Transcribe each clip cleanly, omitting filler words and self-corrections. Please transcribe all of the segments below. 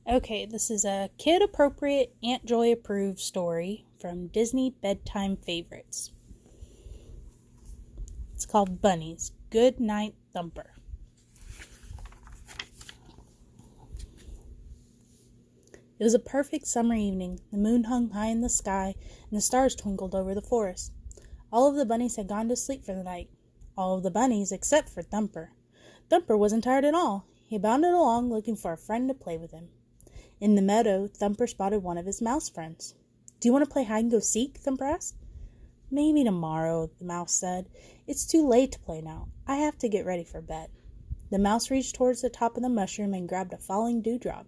Okay, this is a kid-appropriate, Aunt Joy-approved story from Disney Bedtime Favorites. It's called Bunnies. Good Night, Thumper. It was a perfect summer evening. The moon hung high in the sky, and the stars twinkled over the forest. All of the bunnies had gone to sleep for the night. All of the bunnies except for Thumper. Thumper wasn't tired at all. He bounded along looking for a friend to play with him. In the meadow, Thumper spotted one of his mouse friends. "Do you want to play hide-and-go-seek?" Thumper asked. "Maybe tomorrow," the mouse said. "It's too late to play now. I have to get ready for bed." The mouse reached towards the top of the mushroom and grabbed a falling dewdrop.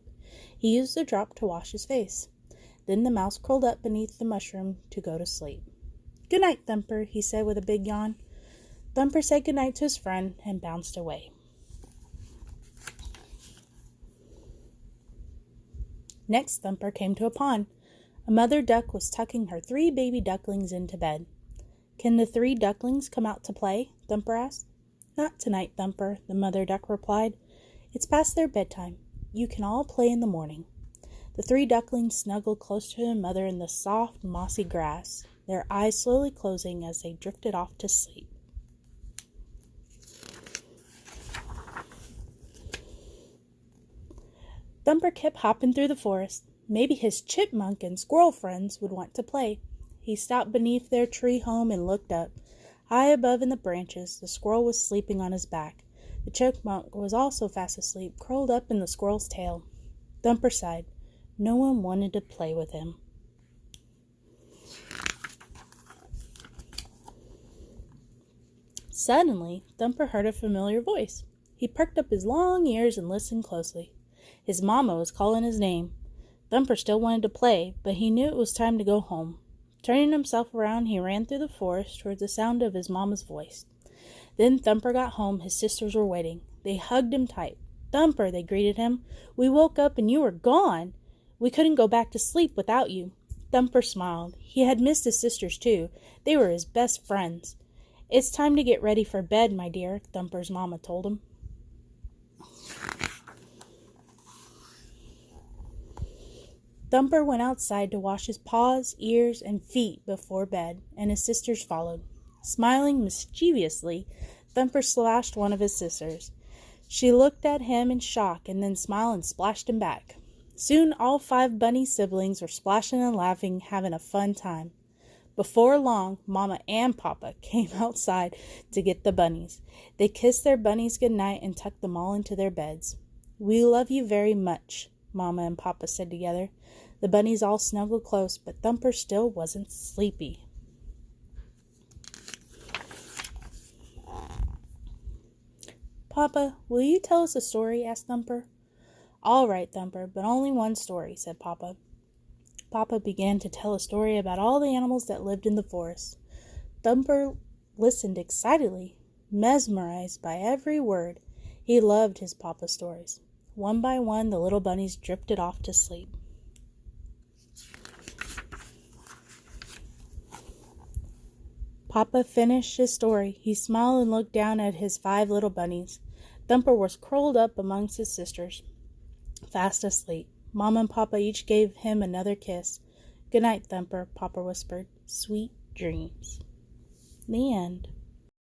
He used the drop to wash his face. Then the mouse curled up beneath the mushroom to go to sleep. "Good night, Thumper," he said with a big yawn. Thumper said good night to his friend and bounced away. Next, Thumper came to a pond. A mother duck was tucking her 3 baby ducklings into bed. "Can the 3 ducklings come out to play?" Thumper asked. "Not tonight, Thumper," the mother duck replied. "It's past their bedtime. You can all play in the morning." The 3 ducklings snuggled close to their mother in the soft, mossy grass, their eyes slowly closing as they drifted off to sleep. Thumper kept hopping through the forest. Maybe his chipmunk and squirrel friends would want to play. He stopped beneath their tree home and looked up. High above in the branches, the squirrel was sleeping on his back. The chipmunk was also fast asleep, curled up in the squirrel's tail. Thumper sighed. No one wanted to play with him. Suddenly, Thumper heard a familiar voice. He perked up his long ears and listened closely. His mama was calling his name. Thumper still wanted to play, but he knew it was time to go home. Turning himself around, he ran through the forest towards the sound of his mama's voice. Then Thumper got home. His sisters were waiting. They hugged him tight. "Thumper," they greeted him, "we woke up and you were gone. We couldn't go back to sleep without you." Thumper smiled. He had missed his sisters too. They were his best friends. "It's time to get ready for bed, my dear," Thumper's mama told him. Thumper went outside to wash his paws, ears, and feet before bed, and his sisters followed. Smiling mischievously, Thumper slashed one of his sisters. She looked at him in shock and then smiled and splashed him back. Soon all 5 bunny siblings were splashing and laughing, having a fun time. Before long, Mama and Papa came outside to get the bunnies. They kissed their bunnies good night and tucked them all into their beds. "We love you very much," Mama and Papa said together. The bunnies all snuggled close, but Thumper still wasn't sleepy. "Papa, will you tell us a story?" asked Thumper. "All right, Thumper, but only one story," said Papa. Papa began to tell a story about all the animals that lived in the forest. Thumper listened excitedly, mesmerized by every word. He loved his Papa stories. One by one, the little bunnies drifted off to sleep. Papa finished his story. He smiled and looked down at his 5 little bunnies. Thumper was curled up amongst his sisters, fast asleep. Mama and Papa each gave him another kiss. "Good night, Thumper," Papa whispered. "Sweet dreams." The end.